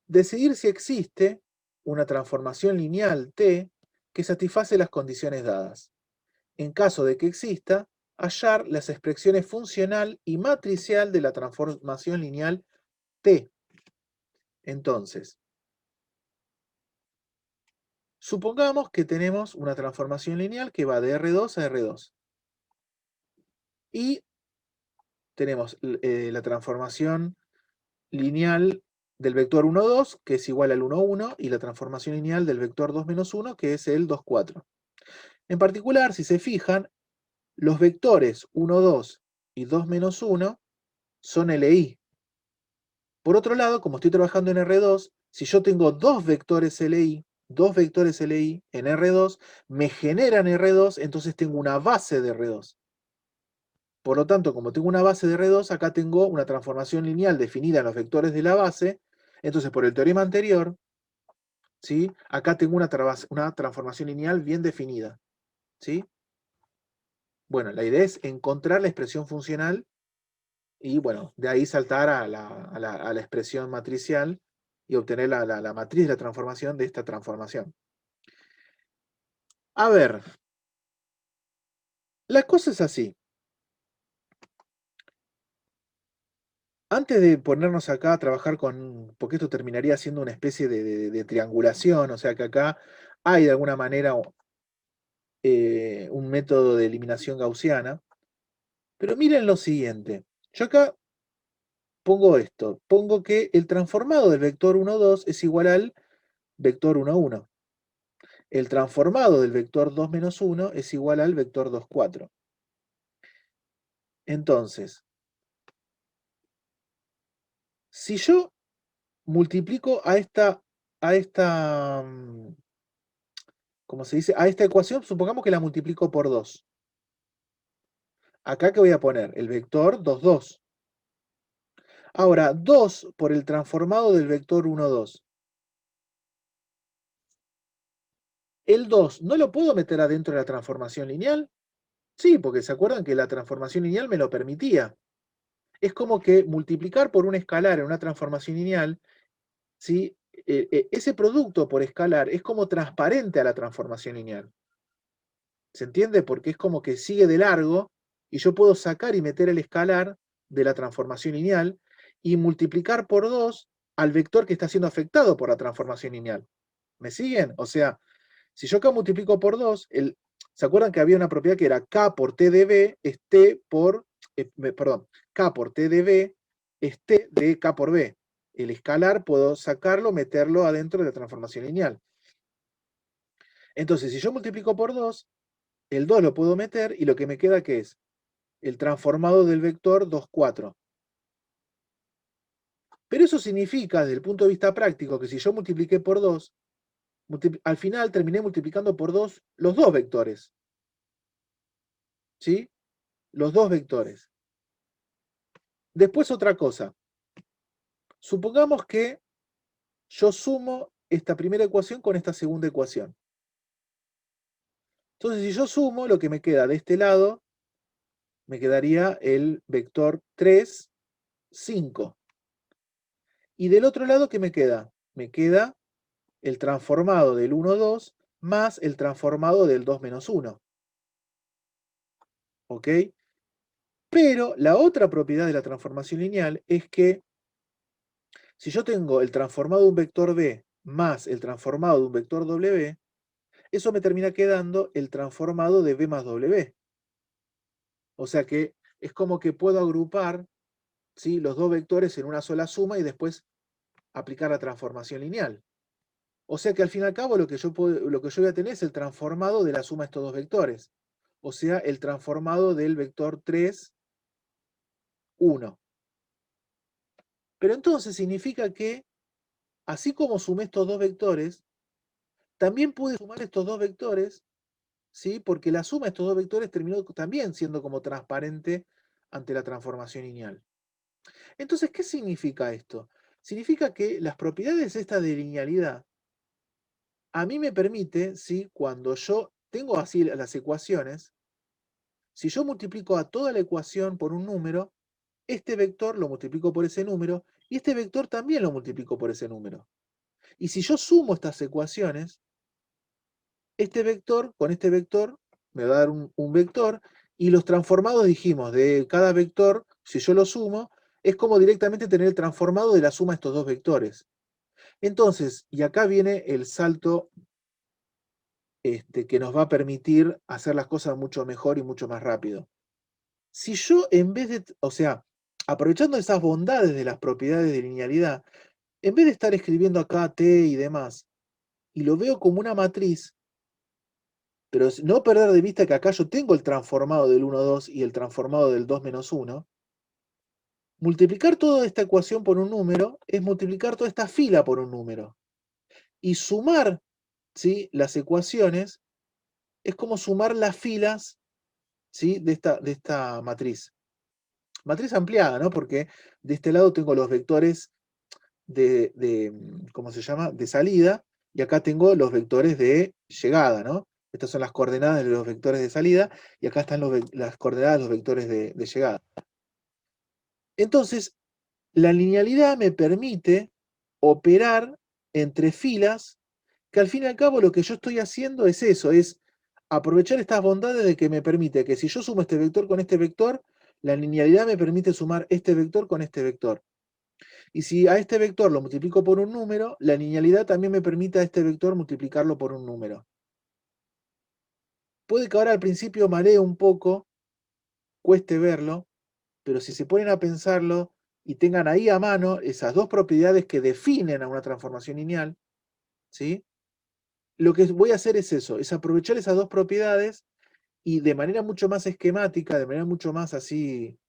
decidir si existe una transformación lineal T que satisface las condiciones dadas. En caso de que exista, hallar las expresiones funcional y matricial de la transformación lineal T. Entonces, supongamos que tenemos una transformación lineal que va de R2 a R2. Y tenemos la transformación lineal del vector 1, 2, que es igual al 1, 1, y la transformación lineal del vector 2 menos 1, que es el 2, 4. En particular, si se fijan, los vectores 1, 2 y 2 menos 1 son LI. Por otro lado, como estoy trabajando en R2, si yo tengo dos vectores LI en R2, me generan R2, entonces tengo una base de R2. Por lo tanto, como tengo una base de R2, acá tengo una transformación lineal definida en los vectores de la base. Entonces, por el teorema anterior, ¿sí? Acá tengo una transformación lineal bien definida, ¿sí? Bueno, la idea es encontrar la expresión funcional y, bueno, de ahí saltar a la expresión matricial y obtener la matriz de la transformación de esta transformación. A ver, la cosa es así. Antes de ponernos acá a trabajar porque esto terminaría siendo una especie de triangulación, o sea que acá hay de alguna manera un método de eliminación gaussiana, pero miren lo siguiente, yo acá pongo esto, pongo que el transformado del vector 1, 2 es igual al vector 1, 1. El transformado del vector 2 menos 1 es igual al vector 2, 4. Entonces, si yo multiplico ¿cómo se dice? A esta ecuación, supongamos que la multiplico por 2. Acá, ¿qué voy a poner? El vector 2, 2. Ahora, 2 por el transformado del vector 1, 2. El 2, ¿no lo puedo meter adentro de la transformación lineal? Sí, porque se acuerdan que la transformación lineal me lo permitía. Es como que multiplicar por un escalar en una transformación lineal, ¿sí? Ese producto por escalar es como transparente a la transformación lineal. ¿Se entiende? Porque es como que sigue de largo y yo puedo sacar y meter el escalar de la transformación lineal y multiplicar por 2 al vector que está siendo afectado por la transformación lineal. ¿Me siguen? O sea, si yo acá multiplico por 2, ¿se acuerdan que había una propiedad que era K por T de B es T por, perdón, K por T de B es T de K por B? El escalar puedo sacarlo, meterlo adentro de la transformación lineal. Entonces, si yo multiplico por 2, el 2 lo puedo meter y lo que me queda, ¿qué es? El transformado del vector 2, 4. Pero eso significa, desde el punto de vista práctico, que si yo multipliqué por 2, al final terminé multiplicando por 2 los dos vectores. ¿Sí? Los dos vectores. Después otra cosa. Supongamos que yo sumo esta primera ecuación con esta segunda ecuación. Entonces, si yo sumo, lo que me queda de este lado, me quedaría el vector 3, 5. Y del otro lado, ¿qué me queda? Me queda el transformado del 1, 2 más el transformado del 2 menos 1. ¿Ok? Pero la otra propiedad de la transformación lineal es que si yo tengo el transformado de un vector B más el transformado de un vector W, eso me termina quedando el transformado de B más W. O sea que es como que puedo agrupar, ¿sí?, los dos vectores en una sola suma y después aplicar la transformación lineal. O sea que al fin y al cabo lo que yo voy a tener es el transformado de la suma de estos dos vectores. O sea, el transformado del vector 3, 1. Pero entonces significa que, así como sumé estos dos vectores, también pude sumar estos dos vectores, ¿sí? Porque la suma de estos dos vectores terminó también siendo como transparente ante la transformación lineal. Entonces, ¿qué significa esto? Significa que las propiedades estas de linealidad a mí me permite, ¿sí?, cuando yo tengo así las ecuaciones, si yo multiplico a toda la ecuación por un número, este vector lo multiplico por ese número y este vector también lo multiplico por ese número. Y si yo sumo estas ecuaciones, este vector con este vector me va a dar un vector, y los transformados dijimos, de cada vector, si yo lo sumo, es como directamente tener el transformado de la suma de estos dos vectores. Entonces, y acá viene el salto que nos va a permitir hacer las cosas mucho mejor y mucho más rápido. Si yo en vez de, o sea, aprovechando esas bondades de las propiedades de linealidad, en vez de estar escribiendo acá T y demás, y lo veo como una matriz, pero no perder de vista que acá yo tengo el transformado del 1, 2 y el transformado del 2 menos 1, multiplicar toda esta ecuación por un número es multiplicar toda esta fila por un número. Y sumar, ¿sí?, las ecuaciones es como sumar las filas, ¿sí?, de esta matriz. Matriz ampliada, ¿no? Porque de este lado tengo los vectores ¿cómo se llama?, de salida, y acá tengo los vectores de llegada, ¿no? Estas son las coordenadas de los vectores de salida, y acá están las coordenadas de los vectores de llegada. Entonces, la linealidad me permite operar entre filas, que al fin y al cabo lo que yo estoy haciendo es eso, es aprovechar estas bondades de que me permite que si yo sumo este vector con este vector, la linealidad me permite sumar este vector con este vector. Y si a este vector lo multiplico por un número, la linealidad también me permite a este vector multiplicarlo por un número. Puede que ahora al principio maree un poco, cueste verlo, pero si se ponen a pensarlo y tengan ahí a mano esas dos propiedades que definen a una transformación lineal, ¿sí?, lo que voy a hacer es eso, es aprovechar esas dos propiedades y de manera mucho más esquemática, de manera mucho más así,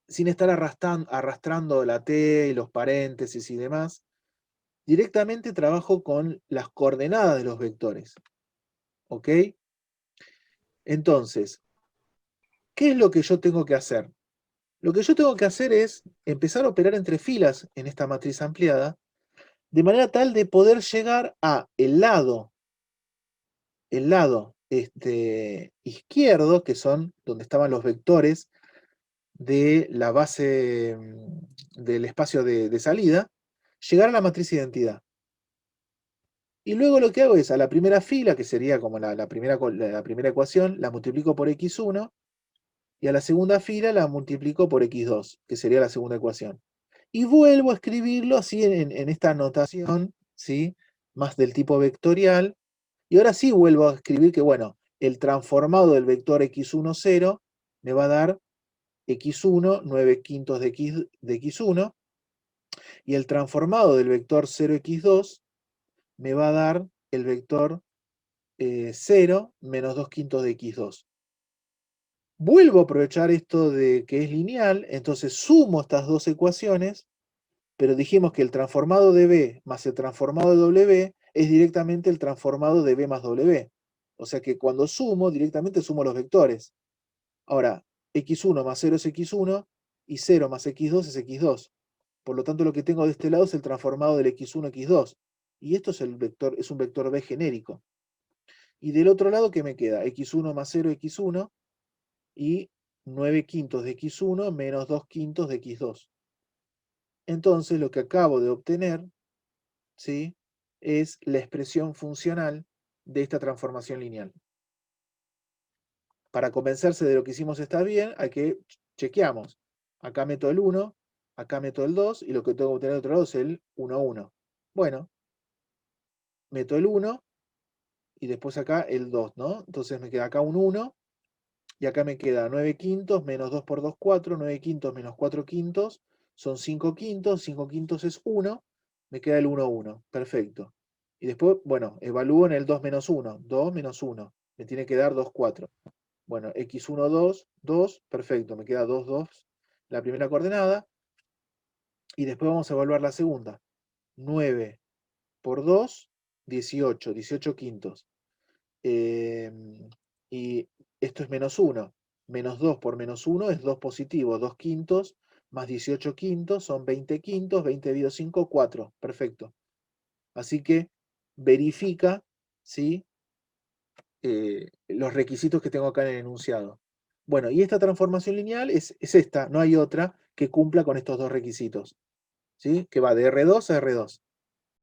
sin estar arrastrando la T y los paréntesis y demás, directamente trabajo con las coordenadas de los vectores, ¿ok? Entonces, ¿qué es lo que yo tengo que hacer? Lo que yo tengo que hacer es empezar a operar entre filas en esta matriz ampliada, de manera tal de poder llegar a el lado izquierdo, que son donde estaban los vectores de la base del espacio de salida, llegar a la matriz identidad. Y luego lo que hago es a la primera fila, que sería como la primera ecuación, la multiplico por x1, y a la segunda fila la multiplico por x2, que sería la segunda ecuación. Y vuelvo a escribirlo así en esta notación, ¿sí?, más del tipo vectorial. Y ahora sí vuelvo a escribir que, bueno, el transformado del vector x1, 0, me va a dar x1, 9 quintos de x1, y el transformado del vector 0x2 me va a dar el vector 0 menos 2 quintos de x2. Vuelvo a aprovechar esto de que es lineal, entonces sumo estas dos ecuaciones, pero dijimos que el transformado de B más el transformado de W es directamente el transformado de B más W. O sea que cuando sumo, directamente sumo los vectores. Ahora, x1 más 0 es x1, y 0 más x2 es x2. Por lo tanto, lo que tengo de este lado es el transformado del x1, x2. Y esto es un vector B genérico. Y del otro lado, ¿qué me queda? x1 más 0, x1, y 9 quintos de x1 menos 2 quintos de x2. Entonces, lo que acabo de obtener, ¿sí?, es la expresión funcional de esta transformación lineal. Para convencerse de lo que hicimos está bien, hay que chequeamos. Acá meto el 1, acá meto el 2, y lo que tengo que obtener de otro lado es el 1, 1. Bueno, meto el 1, y después acá el 2, ¿no? Entonces me queda acá un 1, y acá me queda 9 quintos, menos 2 por 2, 4, 9 quintos menos 4 quintos, son 5 quintos, 5 quintos es 1, me queda el 1, 1, perfecto. Y después, bueno, evalúo en el 2 menos 1, 2 menos 1, me tiene que dar 2, 4. Bueno, x1, 2, 2, perfecto, me queda 2, 2, la primera coordenada, y después vamos a evaluar la segunda. 9 por 2, 18, 18 quintos. Y esto es menos 1. Menos 2 por menos 1 es 2 positivo, 2 quintos, más 18 quintos son 20 quintos, 20 dividido 5, 4. Perfecto. Así que verifica, ¿sí?, los requisitos que tengo acá en el enunciado. Bueno, y esta transformación lineal es esta, no hay otra que cumpla con estos dos requisitos. ¿sí? Que va de R2 a R2.